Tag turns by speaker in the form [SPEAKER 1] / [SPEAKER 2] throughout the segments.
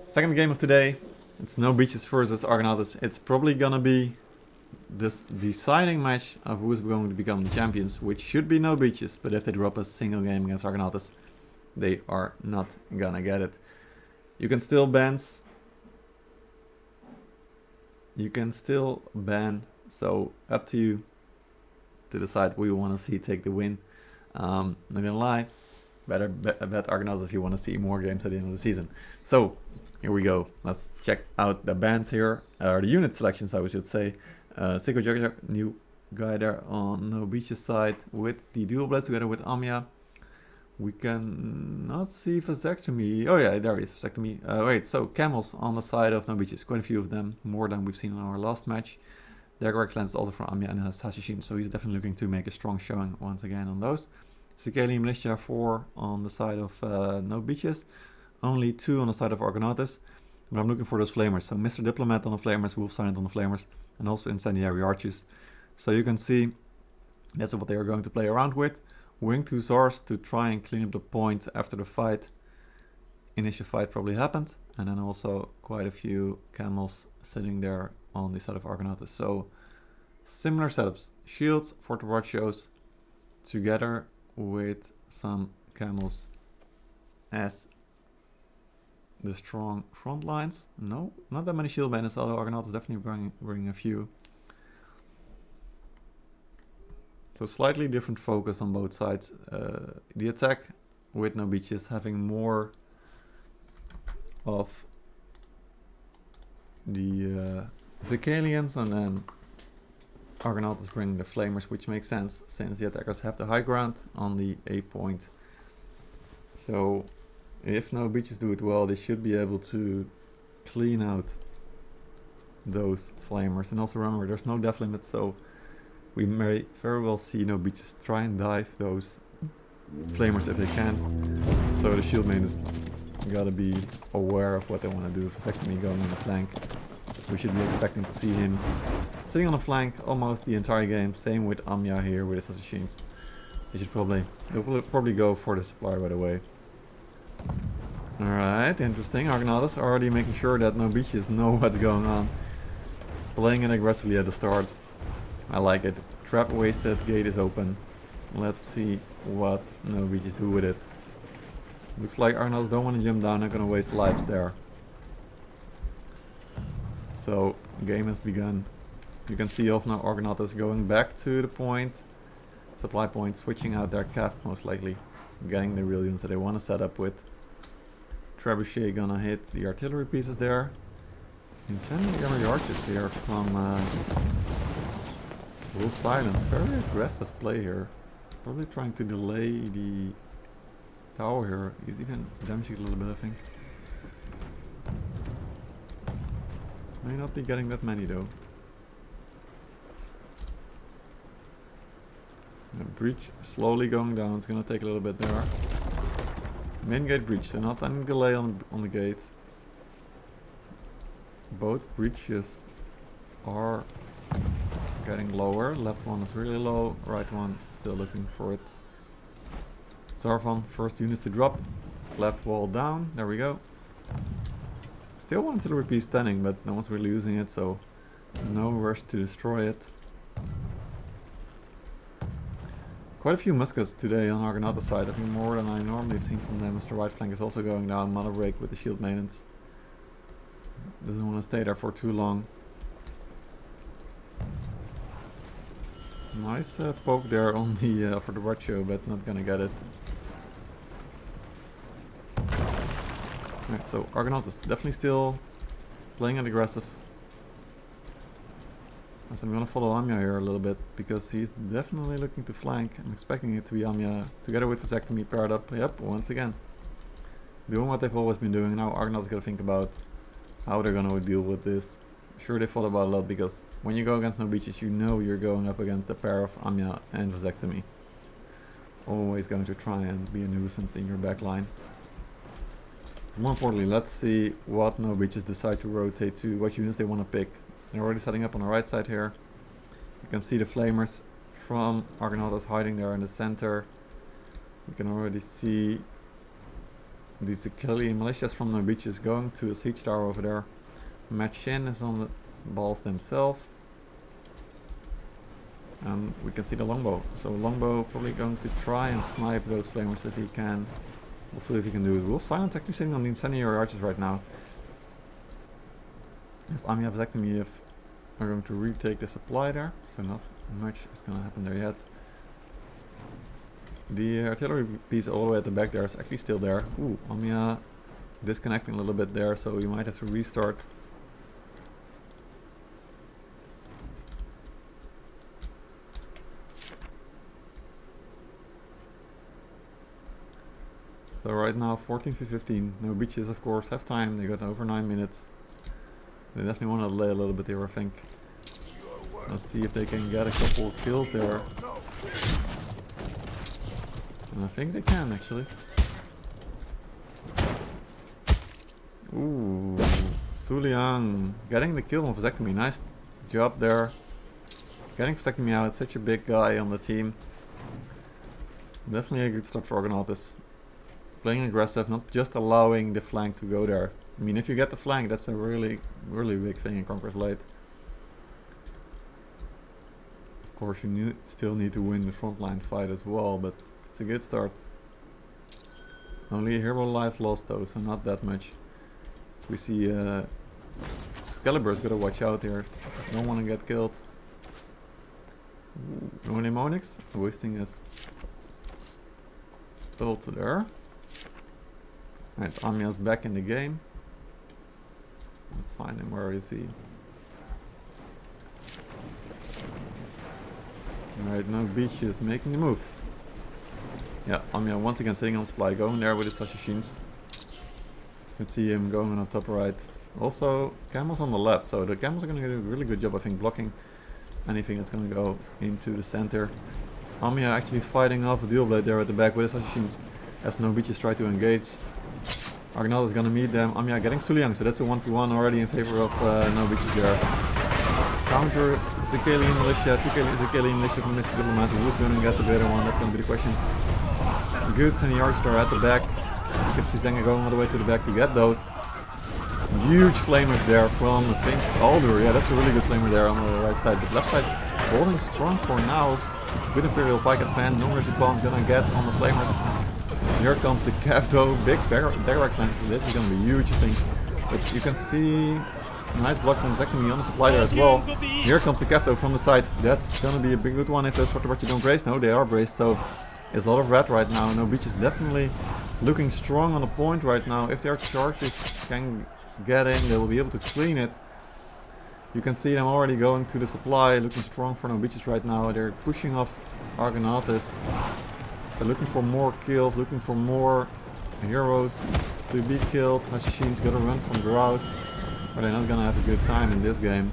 [SPEAKER 1] Second game of today. It's NoBeaches versus Argonautes. It's probably gonna be this deciding match of who's going to become the champions, which should be NoBeaches, but if they drop a single game against Argonautes, they are not gonna get it. You can still ban. So up to you to decide who you want to see take the win. Not gonna lie, better bet Argonauts if you want to see more games at the end of the season. So here we go. Let's check out the bands here, or the unit selections, I should say. Siko Jagajak, new guy there on NoBeaches side with the dual blast together with Amya. We can not see vasectomy. Oh yeah, there is vasectomy. Wait, so camels on the side of NoBeaches. Quite a few of them, more than we've seen in our last match. Dagger Excellence is also from Amya and has Hashishin, so he's definitely looking to make a strong showing once again on those. Sikeli Militia 4 on the side of NoBeaches. Only 2 on the side of Argonautes. But I'm looking for those flamers. So Mr. Diplomat on the flamers, Wolf Silent on the flamers, and also Incendiary Archers. So you can see that's what they are going to play around with. Winged Hussars to try and clean up the point after the fight. Initial fight probably happened. And then also quite a few camels sitting there on the side of Argonautes. So similar setups. Shields for the watch shows together with some camels as the strong front lines. No, not that many shield banners, although Argonautes definitely bringing a few. So slightly different focus on both sides. The attack with NoBeaches having more of the Zicalians, and then Argonautes bringing the flamers, which makes sense since the attackers have the high ground on the A point. So if NoBeaches do it well, they should be able to clean out those flamers. And also remember, there's no def limit, so we may very well see NoBeaches try and dive those flamers if they can. So the shield main is gotta be aware of what they want to do. Vasectomy going on the flank. We should be expecting to see him sitting on the flank almost the entire game. Same with Amya here with his assassins. They'll probably go for the supply right away. Alright, interesting. Argonauts already making sure that NoBeaches know what's going on. Playing it aggressively at the start. I like it. Trap wasted, gate is open. Let's see what NoBeaches do with it. Looks like Argonauts don't want to jump down, not gonna waste lives there. So, game has begun. You can see off now Argonauts going back to the point. Supply point, switching out their calf most likely. Getting the real units that they want to set up with. Trebuchet gonna hit the artillery pieces there. Incendiary archers here from Wolf Silent. Very aggressive play here. Probably trying to delay the tower here. He's even damaging a little bit, I think. May not be getting that many though. The breach slowly going down. It's gonna take a little bit there. Main gate breach, so not any delay on the gate. Both breaches are getting lower. Left one is really low, right one still looking for it. Zarvan, first units to drop. Left wall down, there we go. Still one artillery piece standing, but no one's really using it, so no rush to destroy it. Quite a few muskets today on Argonautes side, I think more than I normally have seen from them, as the right flank is also going down. Mother break with the shield maintenance. Doesn't want to stay there for too long. Nice poke there on the for the watch show, but not gonna get it. Right, so Argonautes is definitely still playing it aggressive. As I'm gonna follow Amya here a little bit, because he's definitely looking to flank. I'm expecting it to be Amya together with Vasectomy paired up. Yep, once again. Doing what they've always been doing. Now Argonauts gotta think about how they're gonna deal with this. Sure, they thought about a lot, because when you go against NoBeaches, you know you're going up against a pair of Amya and Vasectomy. Always going to try and be a nuisance in your back line. More importantly, let's see what NoBeaches decide to rotate to, what units they want to pick. They're already setting up on the right side here. You can see the flamers from Argonautes hiding there in the center. You can already see The Zekeli militias from NoBeaches going to a siege tower over there. Machin is on the balls themselves. And we can see the longbow. So longbow probably going to try and snipe those flamers if he can. We'll see if he can do it. Wolf Silence actually sitting on the incendiary archers right now. As Amia Vasectomy are going to retake the supply there. So not much is going to happen there yet. The artillery piece all the way at the back there is actually still there. Ooh, Amia disconnecting a little bit there, so we might have to restart. So right now 14 to 15. NoBeaches of course have time, they got over 9 minutes. They definitely want to delay a little bit here, I think. Let's see if they can get a couple of kills there. And I think they can actually. Ooh, Suliang getting the kill on Vasectomy. Nice job there. Getting Vasectomy out, such a big guy on the team. Definitely a good start for Argonautes. Playing aggressive, not just allowing the flank to go there. I mean, if you get the flank, that's a really big thing in Conqueror's Blade. Of course, you still need to win the frontline fight as well, but it's a good start. Only a hero life lost though, so not that much. So we see Excalibur's gotta watch out here. Don't want to get killed. No mnemonics, wasting his ult there. Alright, Amia's back in the game. Let's find him. Where is he? Alright, NoBeaches making the move. Yeah, Amia once again sitting on supply, going there with his assassins. You can see him going on the top right. Also, camels on the left, so the camels are going to do a really good job, I think, blocking anything that's going to go into the center. Amia actually fighting off a dual blade there at the back with his assassins as NoBeaches try to engage. Argonautes is going to meet them. Amia getting Suliang, so that's a 1v1 already in favor of NoBeaches there. Counter Zekeli militia, Zekeli militia from Mr. Diplomat. Who's going to get the better one? That's going to be the question. Goods and the Archstar at the back. You can see Zenga going all the way to the back to get those. Huge flamers there from, I think, Aldur. Yeah, that's a really good flamer there on the right side. The left side holding strong for now. With Imperial Pike at fan. No mercy bomb gonna get on the flamers. Here comes the Cavto. Big dagger lance. This is gonna be huge, I think. But you can see nice block from Vasectomy on the supply there as well. Here comes the Cavto from the side. That's gonna be a big good one if those Fortebracci don't brace. No, they are braced, so it's a lot of red right now. NoBeaches definitely looking strong on the point right now. If their charges can get in, they will be able to clean it. You can see them already going to the supply, looking strong for NoBeaches right now. They're pushing off Argonautes. So looking for more kills, looking for more heroes to be killed. Hashashin's gonna run from Grouse, but they're not gonna have a good time in this game.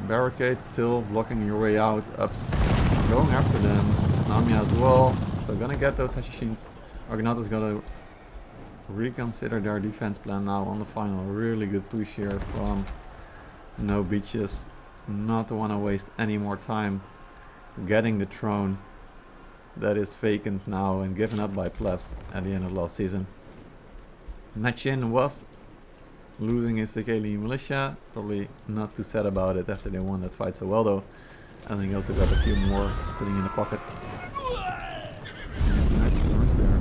[SPEAKER 1] Barricade still blocking your way out, ups going after them. Namia as well, so gonna get those Hashashins. Argonautes gotta reconsider their defense plan now on the final. Really good push here from NoBeaches. Not to want to waste any more time getting the throne that is vacant now and given up by plebs at the end of last season. Machin was losing his Zekeli militia. Probably not too sad about it after they won that fight so well though. I think he also got a few more sitting in the pocket. Nice burns there.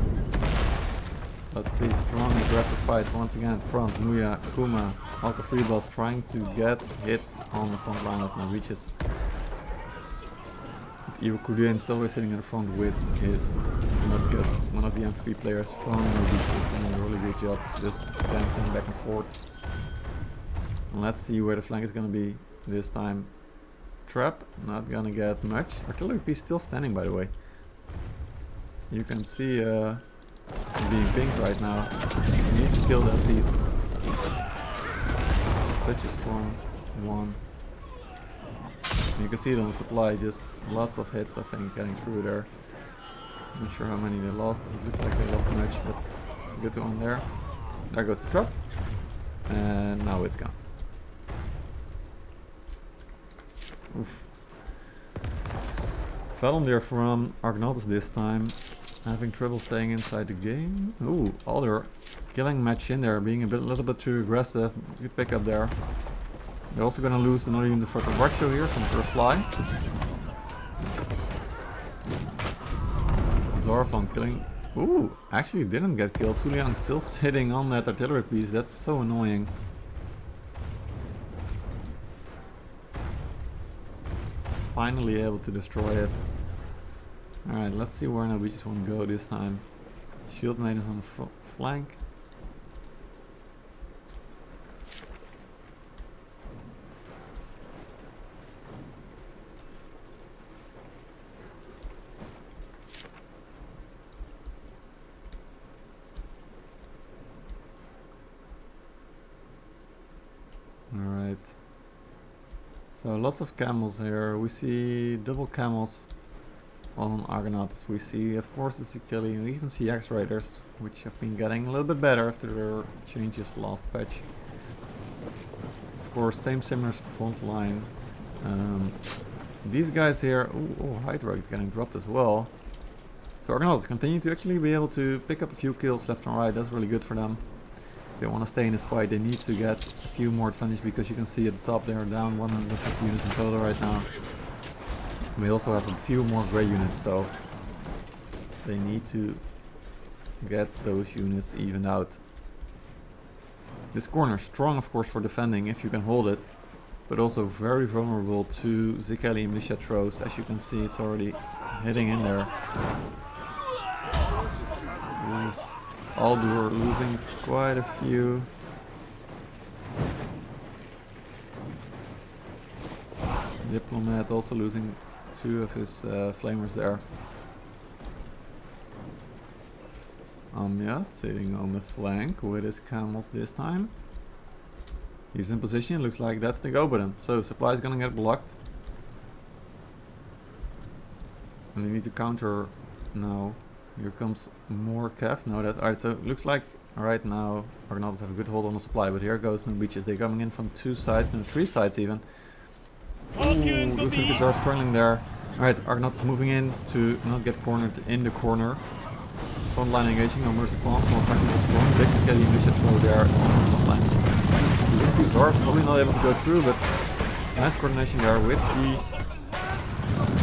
[SPEAKER 1] Let's see, strong aggressive fights once again at front. Nuya, Kuma, Alka Freebus trying to get hits on the front line of NoBeaches. Ivo Kudin still sitting in the front with his musket. One of the MVP players from NoBeaches doing a really good job just dancing back and forth. And let's see where the flank is going to be this time. Trap, not gonna get much. Artillery piece still standing, by the way. You can see being pinged right now. You need to kill that piece. Such a strong one. You can see it on the supply, just lots of hits, I think, getting through there. Not sure how many they lost. Does it look like they lost a match, but good one there. There goes the trap. And now it's gone. Oof. Fell on there from Argonautes this time. Having trouble staying inside the game. Ooh, all their killing match in there, being a little bit too aggressive. Good pick up there. They're also gonna lose another unit for the Watcho here from first fly. Zorfan killing. Ooh, actually didn't get killed. Suliang still sitting on that artillery piece. That's so annoying. Finally able to destroy it. Alright, let's see where NoBeaches want to go this time. Shield maidens on the flank. Alright. So lots of camels here. We see double camels on Argonautes. We see, of course, the Sikili, and we even see X-Raiders, which have been getting a little bit better after their changes last patch. Of course, similar front line. These guys here, oh, Hydra getting dropped as well. So Argonautes continue to actually be able to pick up a few kills left and right. That's really good for them. If they want to stay in this fight, they need to get a few more advantage, because you can see at the top they are down 150 units in total right now. We also have a few more grey units, so they need to get those units evened out. This corner strong, of course, for defending if you can hold it, but also very vulnerable to Zikeli militia throws. As you can see, it's already hitting in there. Aldur losing quite a few. Diplomat also losing 2 of his flamers there. Amya sitting on the flank with his camels this time. He's in position, looks like that's the go button. So supply is gonna get blocked. And they need to counter now. Here comes more Cav. No, that's alright. So it looks like right now Argonautes have a good hold on the supply, but here goes NoBeaches. They're coming in from 2 sides, no 3 sides even. Ooh, those units are struggling there. Alright, Argonautes moving in to not get cornered in the corner. Front line engaging, no mercy class, more practical strong. Big Sikeli militia throw there on the front line. Zor probably not able to go through, but nice coordination there with the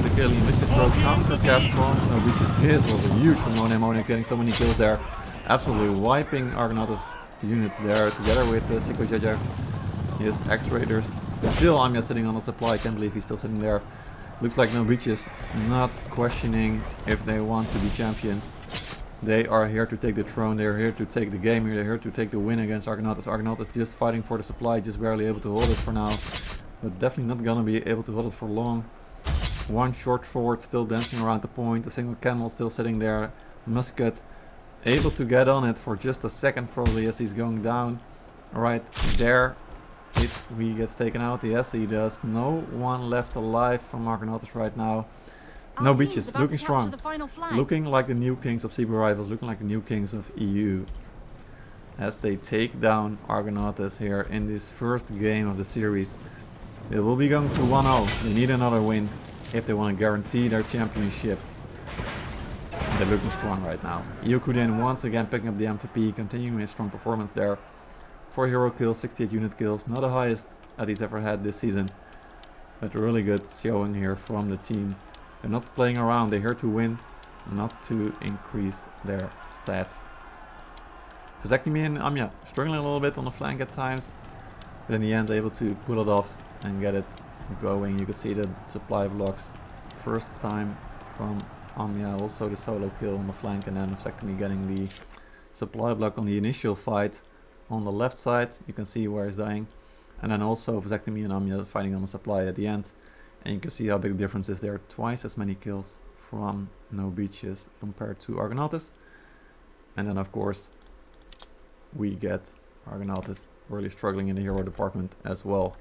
[SPEAKER 1] Sikeli militia throw counter cap from NoBeaches. This was a huge from Mone getting so many kills there. Absolutely wiping Argonautes units there together with the Siko Jaja. His X-Raiders. Still Amya sitting on the supply, I can't believe he's still sitting there. Looks like NoBeaches not questioning if they want to be champions. They are here to take the throne, they are here to take the game, they're here to take the win against Argonautes. Argonautes just fighting for the supply, just barely able to hold it for now. But definitely not gonna be able to hold it for long. One short forward still dancing around the point, a single camel still sitting there. Musket able to get on it for just a second probably as he's going down. Alright, there. If he gets taken out, yes he does. No one left alive from Argonautes right now. NoBeaches, looking strong. Looking like the new kings of CBR rivals, looking like the new kings of EU. As they take down Argonautes here in this first game of the series. They will be going to 1-0. They need another win if they want to guarantee their championship. They're looking strong right now. Yokuden once again picking up the MVP, continuing his strong performance there. 4 hero kills, 68 unit kills, not the highest that he's ever had this season. But really good showing here from the team. They're not playing around, they're here to win, not to increase their stats. Vasectomy and Amya struggling a little bit on the flank at times, but in the end able to pull it off and get it going. You can see the supply blocks. First time from Amya, also the solo kill on the flank, and then Vasectomy getting the supply block on the initial fight on the left side. You can see where he's dying. And then also Vasectomy and Amya fighting on the supply at the end. And you can see how big the difference is there. Twice as many kills from NoBeaches compared to Argonautes. And then of course we get Argonautes really struggling in the hero department as well.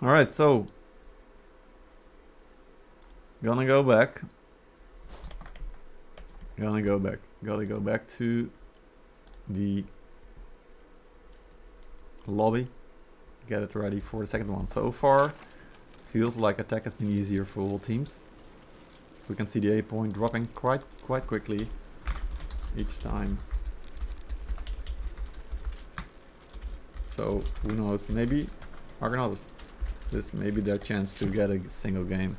[SPEAKER 1] Alright, so gonna go back to the lobby. Get it ready for the second one. So far feels like attack has been easier for all teams. We can see the A point dropping quite quickly each time. So who knows? Maybe Argonautes. This may be their chance to get a single game.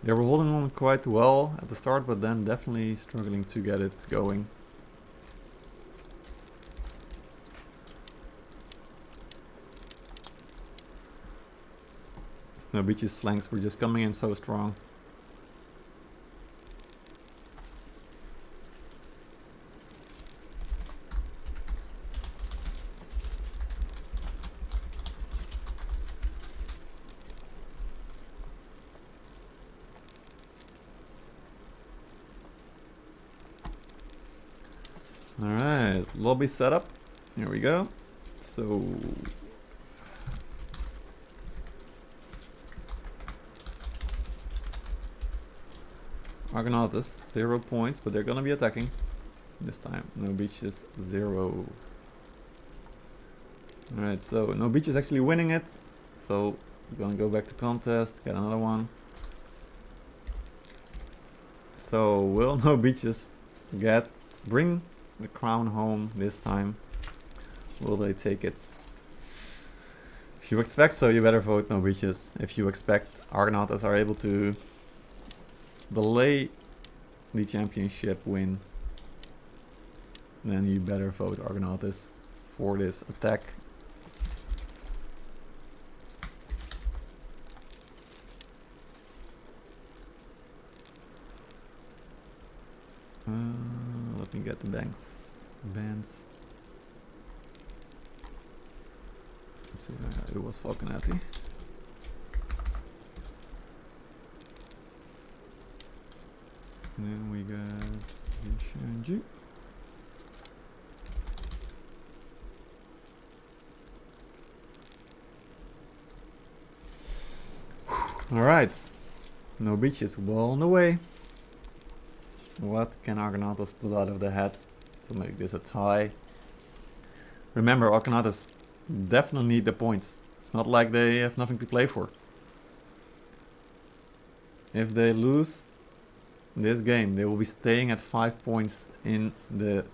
[SPEAKER 1] They were holding on quite well at the start, but then definitely struggling to get it going. NoBeaches flanks were just coming in so strong. Alright, lobby setup. Here we go. So Argonautes 0 points, but they're gonna be attacking this time. NoBeaches 0. Alright, so NoBeaches actually winning it. So we're gonna go back to contest, get another one. So will NoBeaches bring the crown home this time? Will they take it? If you expect so, you better vote NoBeaches. If you expect Argonautes are able to delay the championship win, then you better vote Argonautes for this attack. Let me get the bands. Let's see, it was Falconetti. And then we got Shanju. Alright, NoBeaches well on the way. What can Argonautes pull out of the hat to make this a tie? Remember, Argonautes definitely need the points. It's not like they have nothing to play for. If they lose this game, they will be staying at 5 points in the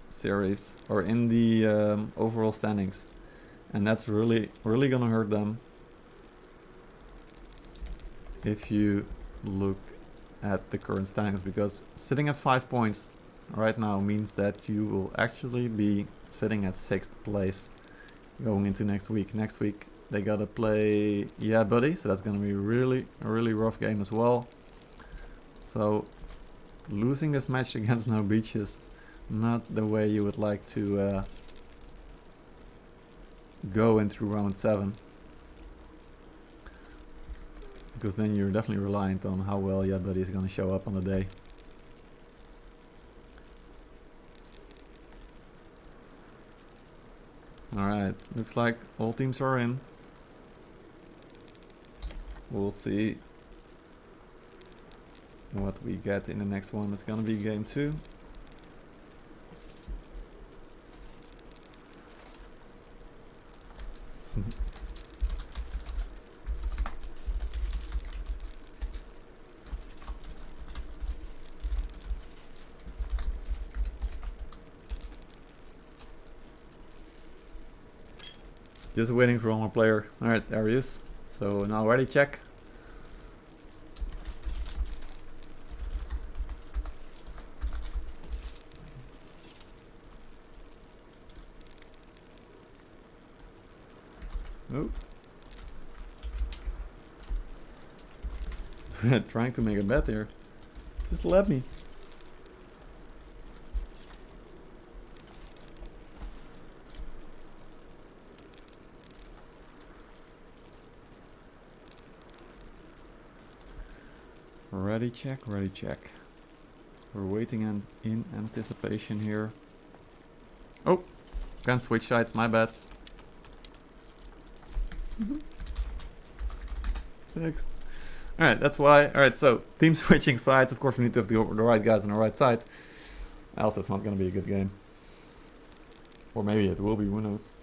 [SPEAKER 1] series, or in the overall standings. And that's really gonna hurt them. If you look at the current standings, because sitting at 5 points right now means that you will actually be sitting at 6th place going into next week. Next week they gotta play Yeah Buddy, so that's gonna be a really rough game as well. So losing this match against NoBeaches, not the way you would like to go into round 7. Because then you're definitely reliant on how well Yeah Buddy is going to show up on the day. Alright, looks like all teams are in. We'll see what we get in the next one. It's going to be game 2. Just waiting for one more player. Alright, there he is. So now ready check. Oh. Trying to make a bet here. Just let me. Ready check, ready check. We're waiting in anticipation here. Oh, can't switch sides, my bad. Next. Alright, that's why. Alright, so team switching sides. Of course, we need to have the right guys on the right side. Else, it's not going to be a good game. Or maybe it will be, who knows.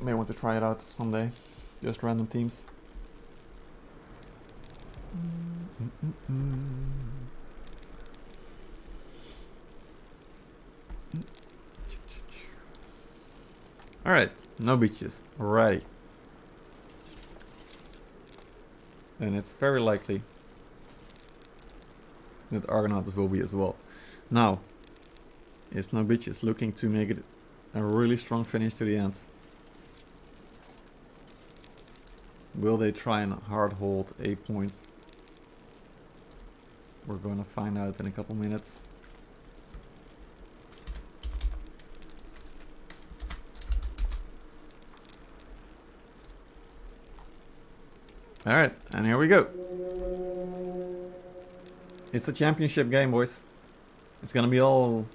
[SPEAKER 1] May want to try it out someday. Just random teams. Alright, no beaches. Ready. And it's very likely that Argonautes will be as well. Now, is NoBeaches looking to make it a really strong finish to the end? Will they try and hard hold a point? We're going to find out in a couple minutes. Alright, and here we go. It's the championship game, boys. It's gonna be all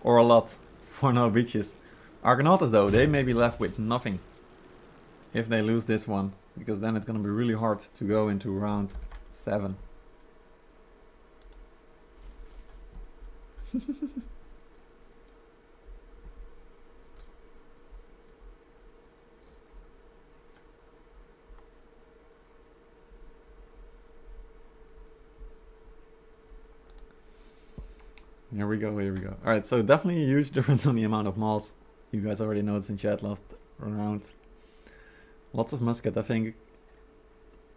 [SPEAKER 1] or a lot for NoBeaches. Argonautes, though, they may be left with nothing if they lose this one, because then it's gonna be really hard to go into round 7. Here we go, here we go. Alright, so definitely a huge difference on the amount of malls. You guys already noticed in chat last round. Lots of musket, I think.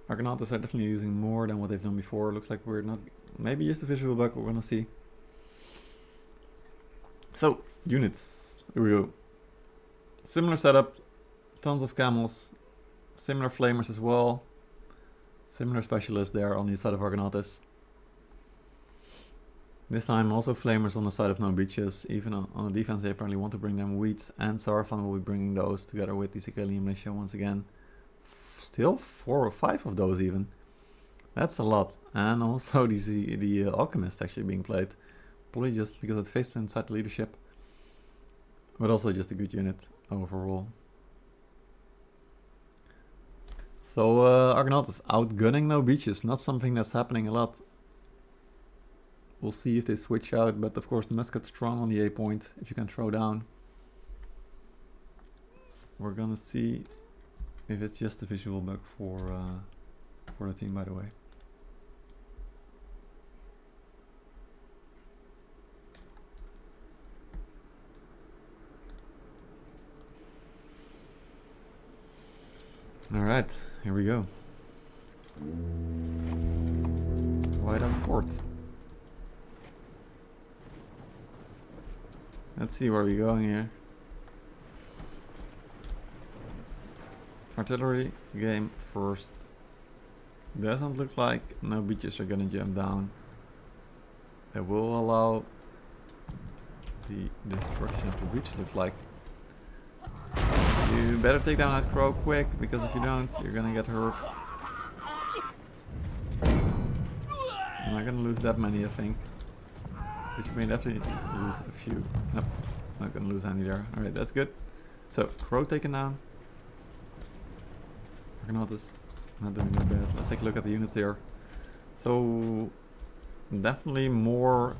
[SPEAKER 1] Argonautes are definitely using more than what they've done before. Looks like we're not... Maybe just a visual bug, we're gonna see. So, units. Here we go. Similar setup. Tons of camels. Similar flamers as well. Similar specialists there on the side of Argonautes. This time also flamers on the side of NoBeaches. Even on the defense they apparently want to bring them wheats, and Sarfan will be bringing those together with the Sicilian militia once again. Still 4 or 5 of those even. That's a lot. And also the alchemist actually being played. Probably just because it fits inside the leadership. But also just a good unit overall. So Argonautes outgunning NoBeaches. Not something that's happening a lot. We'll see if they switch out, but of course the musket's strong on the A point if you can throw down. We're gonna see if it's just a visual bug for the team, by the way. All right, here we go. White on fort. Let's see where we're going here. Artillery game first. Doesn't look like NoBeaches are gonna jump down. That will allow the destruction of the breach, looks like. You better take down that crow quick, because if you don't, you're gonna get hurt. I'm not gonna lose that many, I think. But you may definitely lose a few. Nope, not gonna lose any there. Alright, that's good. So, crow taken down. Argonautes not doing that bad. Let's take a look at the units there. So, definitely more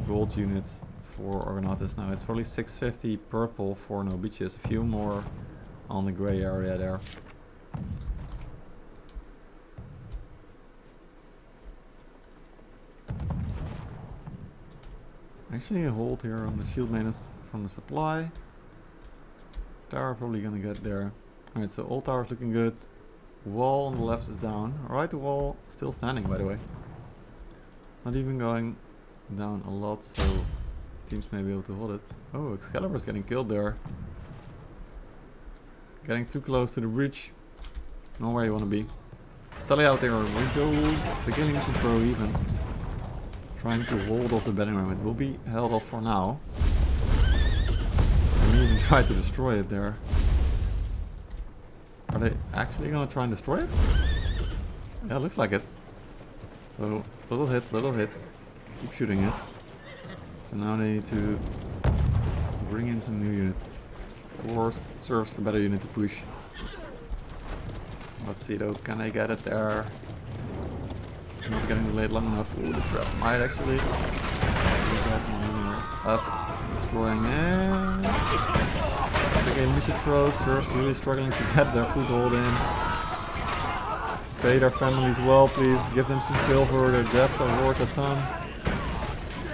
[SPEAKER 1] gold units for Argonautes now. It's probably 650 purple for NoBeaches. A few more on the gray area there. Actually a hold here on the shield maintenance from the supply. Tower probably gonna get there. Alright, so all towers looking good. Wall on the left is down. Alright, the wall still standing, by the way. Not even going down a lot, so teams may be able to hold it. Oh, Excalibur's getting killed there. Getting too close to the breach. Not where you want to be. Sully out there, we go. Sicilian mission pro even. Trying to hold off the betting ram. It will be held off for now. And even try to destroy it there. Are they actually gonna try and destroy it? Yeah, looks like it. So, little hits. Keep shooting it. So now they need to bring in some new unit. Of course, serves the better unit to push. Let's see though, can they get it there? It's not getting delayed long enough. Ooh, the trap might actually. Ups, destroying it. Okay, mission throw. Serfs really struggling to get their foothold in. Pay their families well, please. Give them some silver. Their deaths are worth a ton.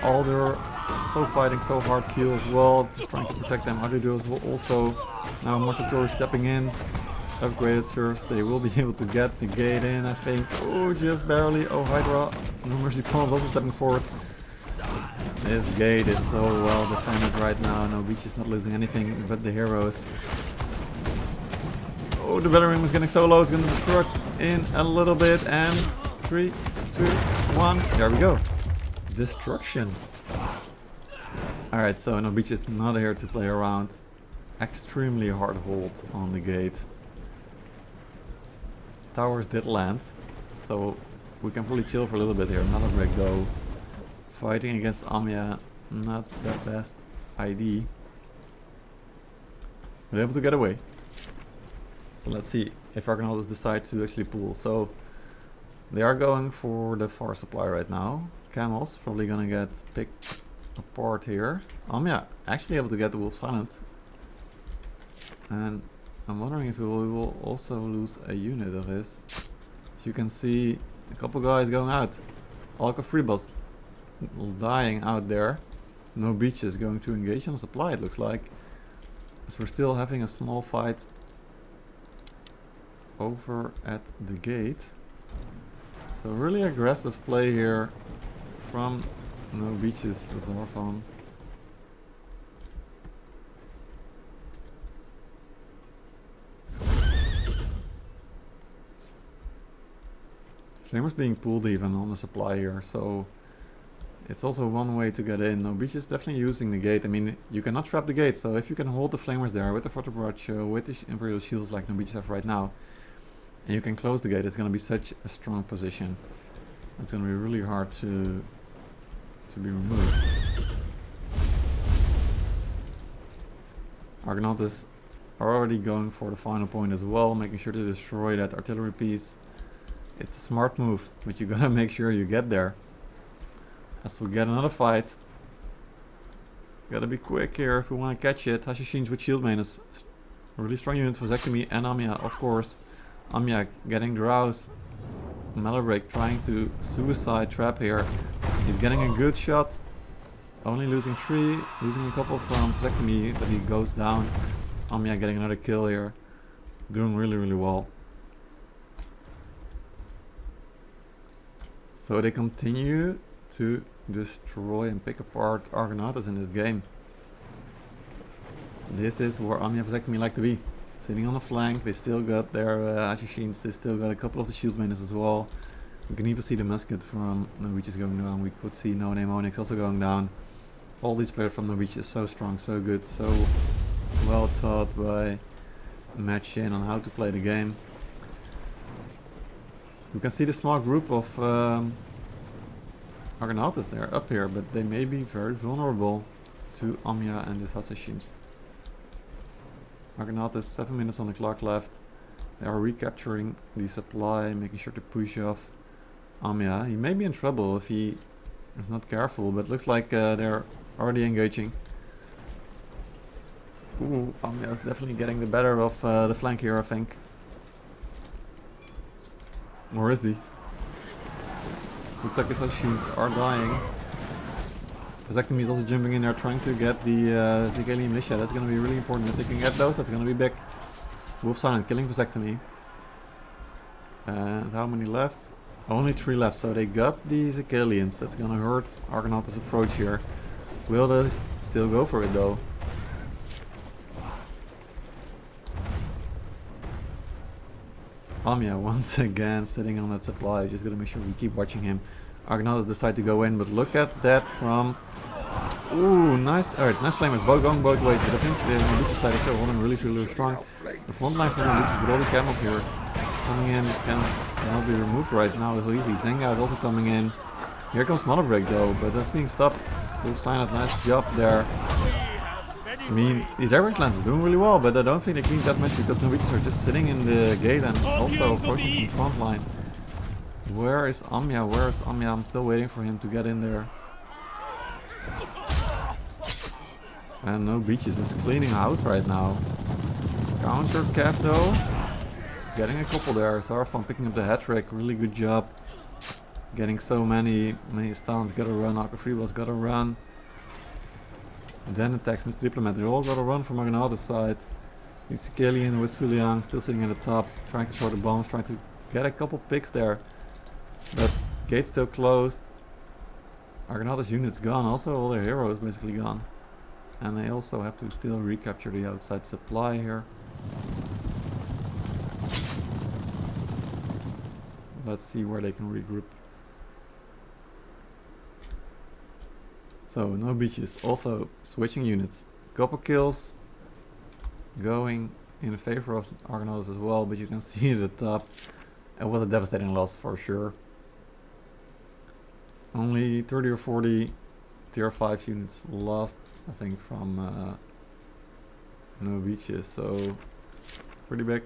[SPEAKER 1] All their so fighting so hard kill as well. Just trying to protect them. Other duos will also. Now Mortatory stepping in. Upgraded serfs. They will be able to get the gate in, I think. Oh, just barely. Oh, Hydra. No Mercy Pawns also stepping forward. This gate is so well defended right now. NoBeaches not losing anything but the heroes. Oh, the battle ring was getting so low. It's going to destruct in a little bit. And 3, 2, 1. There we go. Destruction. Alright, so NoBeaches not here to play around. Extremely hard hold on the gate. Towers did land. So we can probably chill for a little bit here. Another break though. Fighting against Amya, not the best ID. We're able to get away. So let's see if Argonautes decide to actually pull. So they are going for the far supply right now. Camels probably gonna get picked apart here. Amya actually able to get the Wolf Silent. And I'm wondering if we will also lose a unit of his. As you can see, a couple guys going out. Alka Freeboss dying out there. NoBeaches going to engage on supply, it looks like. As we're still having a small fight over at the gate. So really aggressive play here from NoBeaches Zorfon. Flamers being pulled even on the supply here, so it's also one way to get in. NoBeaches definitely using the gate. I mean, you cannot trap the gate, so if you can hold the Flamers there with the Fortebraccio, with the Imperial Shields like NoBeaches have right now, and you can close the gate, it's going to be such a strong position. It's going to be really hard to be removed. Argonautes are already going for the final point as well, making sure to destroy that artillery piece. It's a smart move, but you gotta make sure you get there. As we get another fight. Gotta be quick here if we want to catch it. Hashishins with Shieldmane is a really strong unit for Vasectomy and Amya, of course. Amya getting Drowse. Malabreak trying to suicide trap here. He's getting a good shot. Only losing 3, losing a couple from Vasectomy, but he goes down. Amya getting another kill here. Doing really, really well. So they continue to destroy and pick apart Argonautes in this game. This is where Amya Vasectomy like to be. Sitting on the flank, they still got their Ashishins, they still got a couple of the shield mainers as well. We can even see the musket from NoBeaches going down. We could see No Name Onyx also going down. All these players from NoBeaches so strong, so good, so well taught by Matchin on how to play the game. You can see the small group of Argonautes there up here, but they may be very vulnerable to Amya and his assassins. Argonautes, 7 minutes on the clock left. They are recapturing the supply, making sure to push off Amya. He may be in trouble if he is not careful, but it looks like they're already engaging. Ooh, Amya is definitely getting the better of the flank here, I think. Where is he? Looks like his assassins are dying. Vasectomy is also jumping in there trying to get the Zigalian Militia. That's going to be really important. If they can get those, that's going to be big. Wolf Silent killing Vasectomy. And how many left? Only 3 left. So they got the Zigalians. That's going to hurt Argonautes' approach here. Will they still go for it though? Amya once again sitting on that supply. Just gotta make sure we keep watching him. Argonautes decide to go in, but look at that from... Ooh, nice. Alright, nice flamers. Both going both ways, but I think the NoBeaches side is still holding really, really strong. The front line for NoBeaches with all the camels here coming in cannot be removed right now so easily. Zenga is also coming in. Here comes Malabreak though, but that's being stopped. Wolf Silent, nice job there. I mean, these airborne lances doing really well, but I don't think they cleaned that much because NoBeaches are just sitting in the gate and also approaching from the front line. Where is Amya? Where is Amya? I'm still waiting for him to get in there. And NoBeaches is cleaning house right now. Counter cap though. getting a couple there. Zarfan picking up the hat trick. Really good job. Getting so many stuns. Gotta run. Feudal's gotta run. Then attacks Mr. Diplomat. They all gotta run from Argonautes' side. He's Killian with Suliang still sitting at the top. Trying to throw the bombs. Trying to get a couple picks there. But gate's still closed. Argonautes' unit's gone. Also all their heroes basically gone. And they also have to still recapture the outside supply here. Let's see where they can regroup. So NoBeaches also switching units. Couple kills going in favor of Argonautes as well, but you can see at the top it was a devastating loss for sure. Only 30 or 40 tier 5 units lost, I think, from NoBeaches, so pretty big.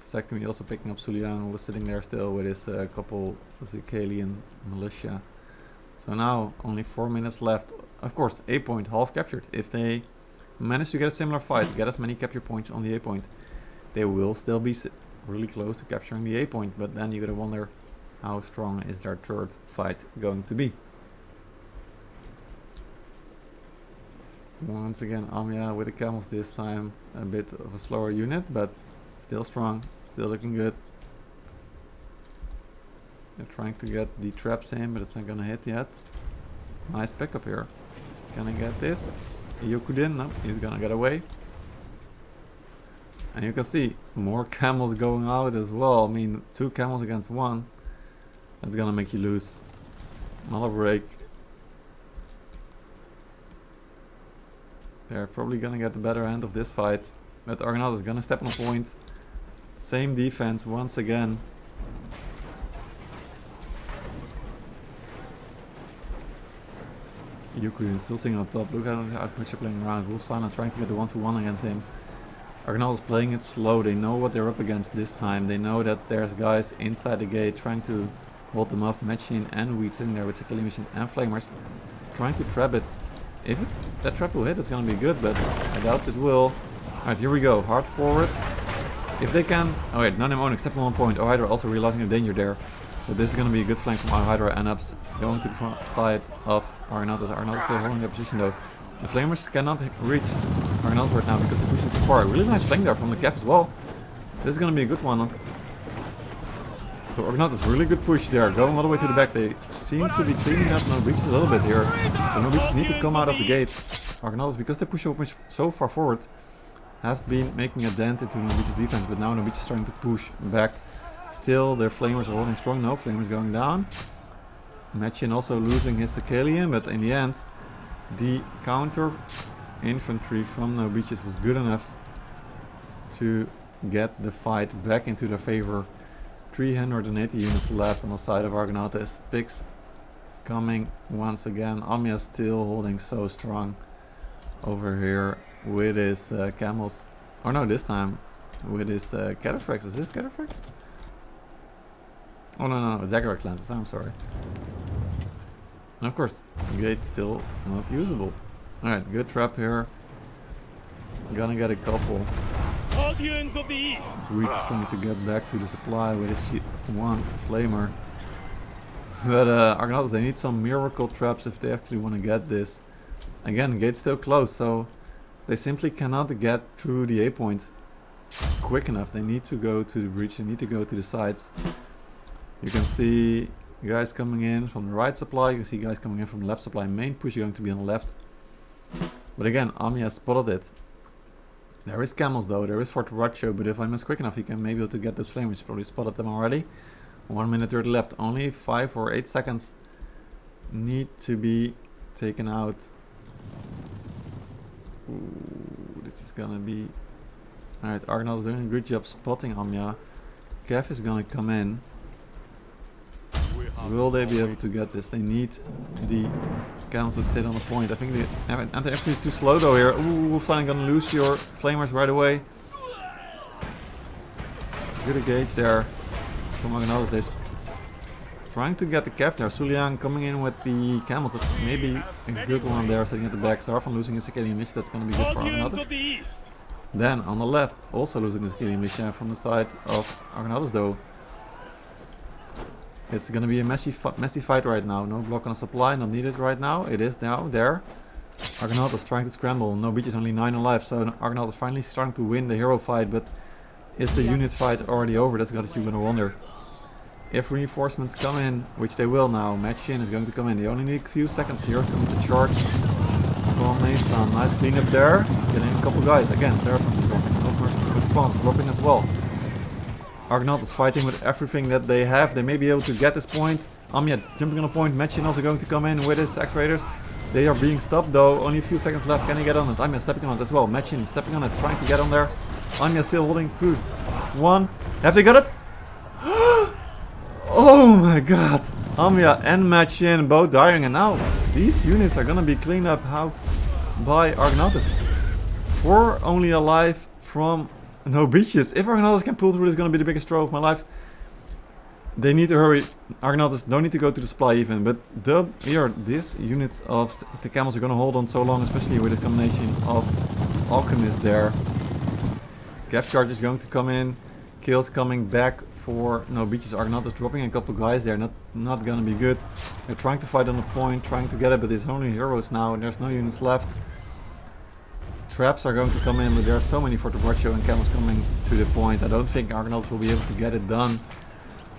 [SPEAKER 1] Sectomy also picking up Suliang, who was sitting there still with his couple Zicalian militia. So now only 4 minutes left. Of course, A point half captured. If they manage to get a similar fight, get as many capture points on the A point, they will still be really close to capturing the A point. But then you gotta wonder, how strong is their third fight going to be? Once again, Amya with the camels this time. A bit of a slower unit, but still strong, still looking good. They're trying to get the traps in, but it's not gonna hit yet. Nice pickup here. Can I get this? Yukudin, no, he's gonna get away. And you can see more camels going out as well. I mean, 2 camels against 1. That's gonna make you lose. Another break. They're probably gonna get the better end of this fight. But Argonautes is gonna step on a point. Same defense once again. Yukudin still sitting on top. Look how much they're playing around. Wolfsana trying to get the 1-for-1 against him. Argonautes playing it slow. They know what they're up against this time. They know that there's guys inside the gate trying to hold them off. Machine and Weed sitting there with Zicalian Machine and Flamers. Trying to trap it. If that trap will hit, it's gonna be good, but I doubt it will. Alright, here we go. Hard forward. If they can... Oh wait, non-Onyx step on 1 point. Hydra also realizing the danger there. But this is gonna be a good flank from Hydra, and Ups going to the front side of Argonautes. Argonautes still holding their position though. The Flamers cannot reach Argonautes right now because they're pushing so far. Really nice flank there from the Kev as well. This is gonna be a good one. So Argonautes, really good push there, going all the way to the back. They seem to be cleaning up NoBeaches a little bit here. So NoBeaches need to come out of the gate. Argonautes, because they push so far forward, have been making a dent into NoBeaches defense, but now NoBeaches is starting to push back. Still, their Flamers are holding strong. No, Flamers going down. Machin also losing his Zicalian, but in the end, the counter infantry from NoBeaches was good enough to get the fight back into their favor. 380 units left on the side of Argonautes. Picks coming once again. Amya still holding so strong over here with his camels. Or no, this time with his Cataphracts. Is this Cataphracts? Oh no, Zagrex Lances, I'm sorry. And of course, the gate's still not usable. Alright, good trap here. Gonna get a couple.
[SPEAKER 2] Guardians of the East.
[SPEAKER 1] Sweet is trying to get back to the supply with his 1 Flamer. But Argonautes, they need some miracle traps if they actually want to get this. Again, gate's still closed, so they simply cannot get through the A point quick enough. They need to go to the breach, they need to go to the sides. You can see guys coming in from the right supply, you can see guys coming in from the left supply. Main push is going to be on the left. But again, Ami has spotted it. There is camels though, there is Fort Racho, but if I'm as quick enough, he can maybe be able to get those flames. He's probably spotted them already. 1 minute 30 left, only 5 or 8 seconds need to be taken out. Ooh, this is gonna be... Alright, Argonautes doing a good job spotting Amya. Kev is gonna come in. Will they be able to get this? They need the camels to sit on the point. I think the anti-infantry is too slow though here. Ooh, Wolfstein gonna lose your Flamers right away. Good engage there from Argonautes. They're trying to get the Kev there. Suliang coming in with the camels. That's maybe a good one there, sitting at the back. Zarfan losing his Zicalian mission. That's gonna be good for Argonautes. Then on the left, also losing the skilling militia from the side of Argonautes though. It's gonna be a messy fight right now. No block on the supply, not needed right now. It is now there. Argonautes is trying to scramble. NoBeaches only 9 alive, so Argonautes is finally starting to win the hero fight, but is the unit fight already over? That's what you're gonna wonder. If reinforcements come in, which they will now, Match in is going to come in. They only need a few seconds here. Comes the charge from Mason. Nice cleanup there. Getting a couple guys. Again, Seraphim is dropping. No response, dropping as well. Argonautes is fighting with everything that they have. They may be able to get this point. Amia jumping on a point. Match in also going to come in with his X-Raiders. They are being stopped though. Only a few seconds left. Can he get on it? Amia stepping on it as well. Match in stepping on it. Trying to get on there. Amia still holding 2, 1. Have they got it? Oh my god! Amia and Machin both dying, and now these units are gonna be cleaned up house by Argonautes. 4 only alive from NoBeaches. If Argonautes can pull through, it's gonna be the biggest throw of my life. They need to hurry. Argonautes don't need to go to the supply even, but these units of the camels are gonna hold on so long, especially with this combination of alchemists there. Gav charge is going to come in. Kills coming back for NoBeaches. Argonautes dropping a couple guys there, not gonna be good. They're trying to fight on the point, trying to get it, but there's only heroes now and there's no units left. Traps are going to come in, but there are so many for the Bracho and camels coming to the point. I don't think Argonautes will be able to get it done.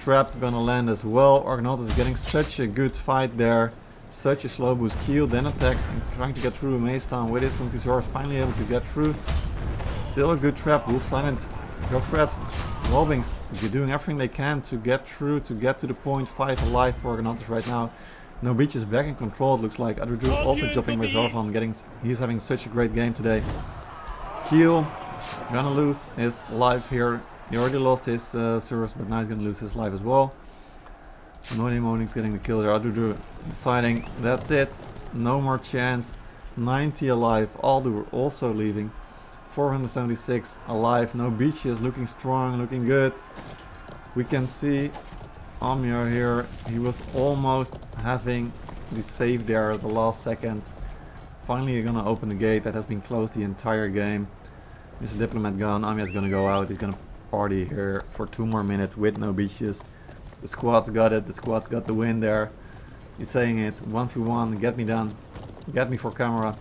[SPEAKER 1] Trap gonna land as well. Argonautes is getting such a good fight there. Such a slow boost kill, then attacks and trying to get through Macedown with his Multisaurus, finally able to get through. Still a good trap. Wolf Silent. Go Freds. Wallwings. They're doing everything they can to get through, to get to the point. 5 alive for Argonautes right now. NoBeaches back in control, it looks like. Adrudu also jumping with Zorvan. He's having such a great game today. Keel gonna lose his life here. He already lost his service, but now he's gonna lose his life as well. Moning's getting the kill there. Adrudu deciding that's it. No more chance. 90 alive. Aldur also leaving. 476 alive. NoBeaches looking strong, looking good. We can see Amir here. He was almost having the save there at the last second. Finally, you're gonna open the gate that has been closed the entire game. Mr. Diplomat gone. Amir's gonna go out. He's gonna party here for 2 more minutes with NoBeaches. The squad's got it. The squad's got the win there. He's saying it. 1v1. Get me done. Get me for camera.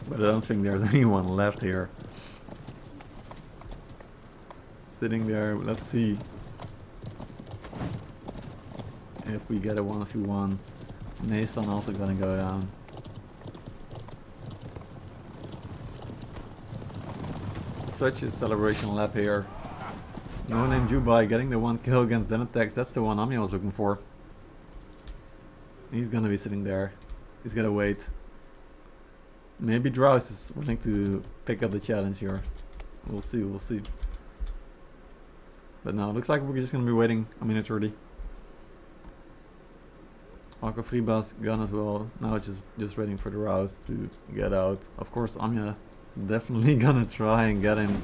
[SPEAKER 1] But I don't think there's anyone left here. Sitting there, let's see if we get a 1v1. Mason also gonna go down. Such a celebration lap here. No name Dubai getting the 1 kill against Denatax. That's the one Ami was looking for. He's gonna be sitting there. He's gonna wait. Maybe Drowse is willing to pick up the challenge here. We'll see, we'll see. But no, it looks like we're just gonna be waiting a minute already. Aqua Freebas gone as well. Now it's just waiting for the Rouse to get out. Of course, Amia definitely gonna try and get him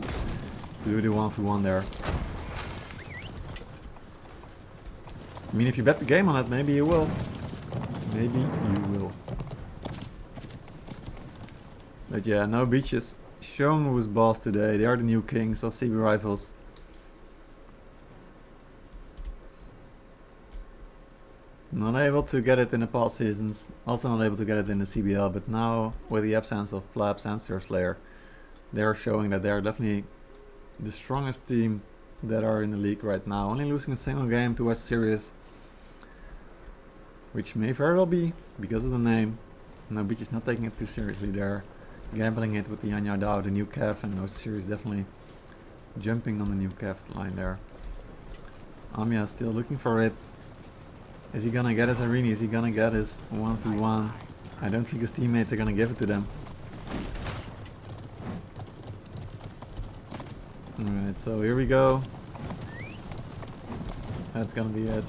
[SPEAKER 1] to do the 1v1 there. I mean, if you bet the game on it, maybe you will. Maybe you will. But yeah, NoBeaches showing who's boss today. They are the new kings of CB rifles. Not able to get it in the past seasons. Also not able to get it in the CBL. But now, with the absence of Plebs and Surfslayer, they are showing that they are definitely the strongest team that are in the league right now. Only losing a single game to West Series, which may very well be because of the name. NoBeaches not taking it too seriously there. Gambling it with the Yanya Dao, the new calf, and West Series definitely jumping on the new calf line there. Amia still looking for it. Is he gonna get his arena? Is he gonna get his 1v1? I don't think his teammates are gonna give it to them. Alright, so here we go. That's gonna be it.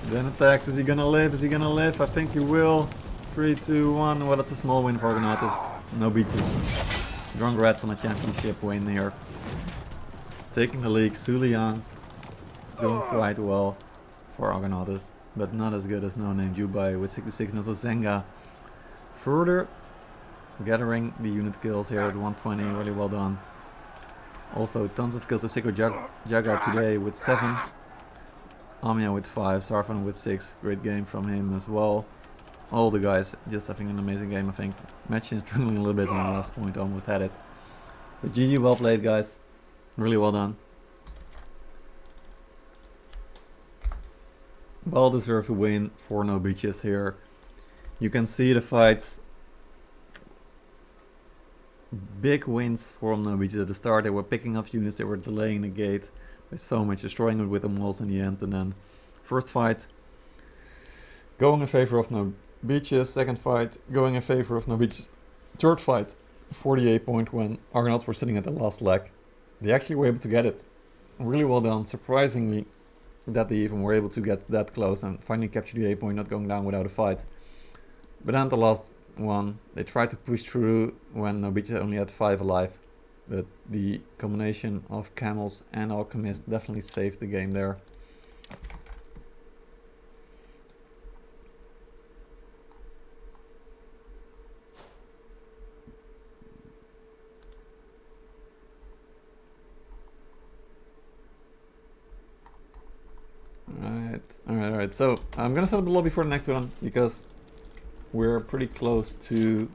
[SPEAKER 1] Then attacks. Is he gonna live? Is he gonna live? I think he will. 3, 2, 1. Well, that's a small win for Argonautes. NoBeaches. Drunk Rats on a championship win here. Taking the league. Sulian doing quite well for Argonautes. but not as good as No Name Jubai with 66. And also Zenga further gathering the unit kills here at 120. Really well done. Also tons of kills to Siko Jaga today with 7. Amia with 5. Sarfan with 6. Great game from him as well. All the guys just having an amazing game. I think Matchin struggling a little bit on the last point. Almost had it. But GG, well played, guys. Really well done. Well deserved win for NoBeaches here. You can see the fights. Big wins for NoBeaches at the start. They were picking up units, they were delaying the gate by so much, destroying it with the walls in the end. And then first fight going in favor of NoBeaches. Second fight going in favor of NoBeaches. Third fight 48 point when Argonauts were sitting at the last leg. They actually were able to get it. Really well done. Surprisingly that they even were able to get that close and finally capture the A point, not going down without a fight. But then the last one, they tried to push through when NoBeaches only had 5 alive. But the combination of Camels and Alchemists definitely saved the game there. Alright. So I'm gonna set up the lobby for the next one because we're pretty close to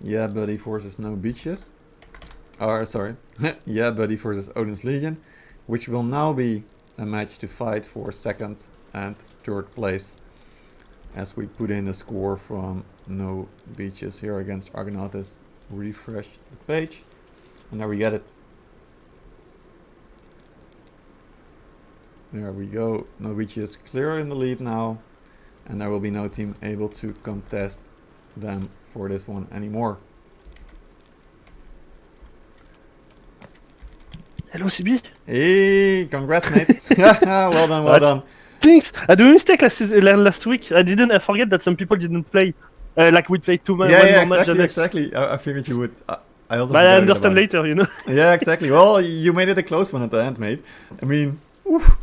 [SPEAKER 1] Yeah Buddy versus NoBeaches. Or sorry, Yeah Buddy versus Odin's Legion, which will now be a match to fight for second and third place. As we put in the score from NoBeaches here against Argonautes, refresh the page, and there we get it. There we go. NoBeaches clear in the lead now, and there will be no team able to contest them for this one anymore.
[SPEAKER 3] Hello, CB.
[SPEAKER 1] Hey, congrats, mate. Well done, well done.
[SPEAKER 3] Thanks. I did a mistake last week. I forget that some people didn't play. Like we played two matches.
[SPEAKER 1] Yeah, exactly. I figured you would. I also.
[SPEAKER 3] But I understand later, you know.
[SPEAKER 1] Yeah, exactly. Well, you made it a close one at the end, mate. I mean. Oof.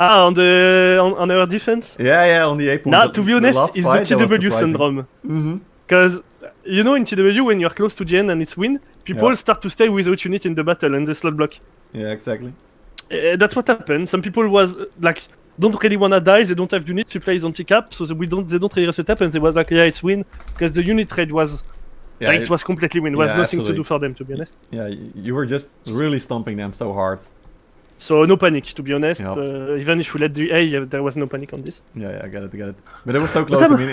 [SPEAKER 3] On our defense?
[SPEAKER 1] Yeah, on the A point.
[SPEAKER 3] Now, to be honest, it's the TW syndrome. Because, you know, in TW, when you're close to the end and it's win, people start to stay without unit in the battle and they slot block.
[SPEAKER 1] Yeah, exactly.
[SPEAKER 3] That's what happened. Some people was like, don't really wanna die, they don't have unit, supply is anti-cap, so they don't really reset up, and they was like, yeah, it's win. Because the unit trade was, it was completely win. There was nothing to do for them, to be honest.
[SPEAKER 1] Yeah, you were just really stomping them so hard.
[SPEAKER 3] So no panic, to be honest. Even if we let the A, there was no panic on this.
[SPEAKER 1] Yeah, I get it. But it was so close. I mean,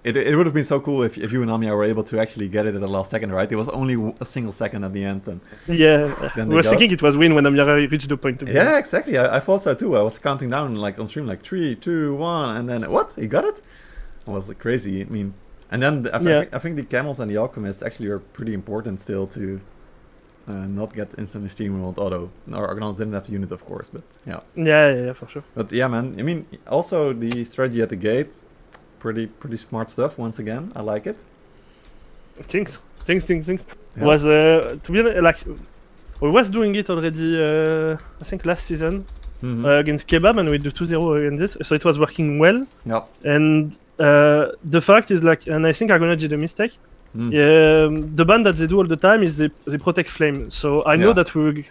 [SPEAKER 1] it would have been so cool if you and Amia were able to actually get it at the last second, right? It was only a single second at the end. And
[SPEAKER 3] I was thinking it was win when Amia reached the point.
[SPEAKER 1] Yeah, exactly. I thought so too. I was counting down like on stream, like 3, 2, 1, and then what? He got it? It was like crazy. I mean, and then I think the Camels and the Alchemists actually are pretty important still to. Not get instantly steamrolled auto. Argonauts didn't have the unit, of course, but yeah.
[SPEAKER 3] Yeah, for sure.
[SPEAKER 1] But yeah, man. I mean, also the strategy at the gate, pretty smart stuff. Once again, I like it.
[SPEAKER 3] Thanks. Yeah.
[SPEAKER 1] Was
[SPEAKER 3] to be honest, like we was doing it already. I think last season against Kebab, and we do 2-0 against this, so it was working well.
[SPEAKER 1] Yeah.
[SPEAKER 3] And the fact is, like, and I think Argonauts did a mistake. The ban that they do all the time is they protect flame. So I know that I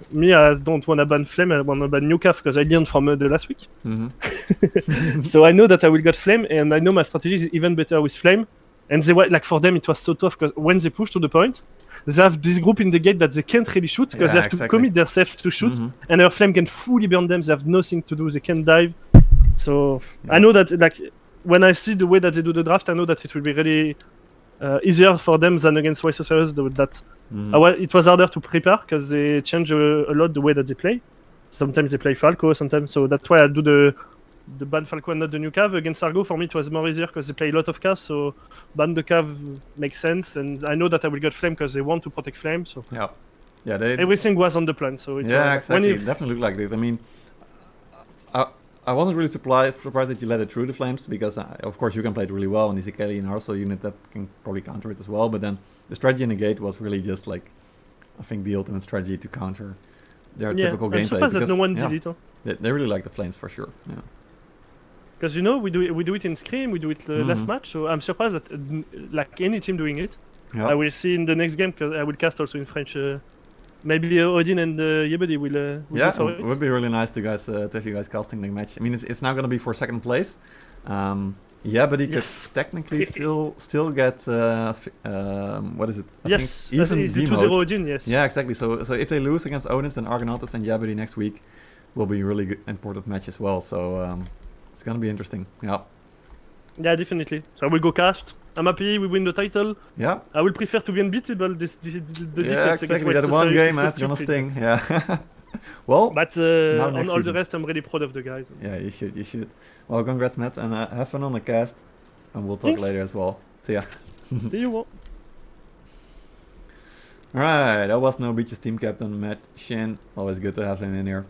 [SPEAKER 3] don't want to ban flame. I want to ban new calf because I learned from the last week. So I know that I will get flame, and I know my strategy is even better with flame. And they were like, for them it was so tough because when they push to the point, they have this group in the gate that they can't really shoot because they have to commit themselves to shoot, and their flame can fully burn them. They have nothing to do. They can't dive. So I know that, like, when I see the way that they do the draft, I know that it will be really. Easier for them than against Waisosaurus. It was harder to prepare because they change a lot the way that they play. Sometimes they play Falco, sometimes, so that's why I do the ban Falco and not the new Cav. Against Argo, for me it was more easier because they play a lot of Cav, so ban the Cav makes sense, and I know that I will get Flame because they want to protect Flame. So everything was on the plan. So
[SPEAKER 1] exactly. It definitely looked like it. I mean, I wasn't really surprised that you let it through the flames because, of course, you can play it really well, and Isekeli and also a unit that can probably counter it as well. But then the strategy in the gate was really just like, I think, the ultimate strategy to counter their typical gameplay.
[SPEAKER 3] I'm surprised that no one did it.
[SPEAKER 1] They really like the flames for sure. Yeah.
[SPEAKER 3] Because we do it in Scream, we do it last match. So I'm surprised that like any team doing it.
[SPEAKER 1] Yeah.
[SPEAKER 3] I will see in the next game because I will cast also in French. Maybe Odin and Yebudi will
[SPEAKER 1] Yeah,
[SPEAKER 3] go for
[SPEAKER 1] it would be really nice to have you guys casting the match. I mean, it's now gonna be for second place. Yeah, but he could technically still get what is it? I
[SPEAKER 3] yes,
[SPEAKER 1] think even
[SPEAKER 3] it's the 2-0 Odin. Yes.
[SPEAKER 1] Yeah, exactly. So if they lose against Odins, then Argonautes and Yabadi next week will be a really good, important match as well. So it's gonna be interesting. Yeah.
[SPEAKER 3] Yeah, definitely. So I will go cast. I'm happy we win the title.
[SPEAKER 1] Yeah.
[SPEAKER 3] I will prefer to be unbeatable. The defense
[SPEAKER 1] exactly. That one game, that's gonna sting. Yeah. Well,
[SPEAKER 3] but on all
[SPEAKER 1] season.
[SPEAKER 3] the rest, I'm really proud of the guys.
[SPEAKER 1] Yeah, you should. Well, congrats, Matt, and have fun on the cast, and we'll talk later as well. See ya.
[SPEAKER 3] See you all.
[SPEAKER 1] Alright, that was NoBeaches team captain Matt Shin. Always good to have him in here.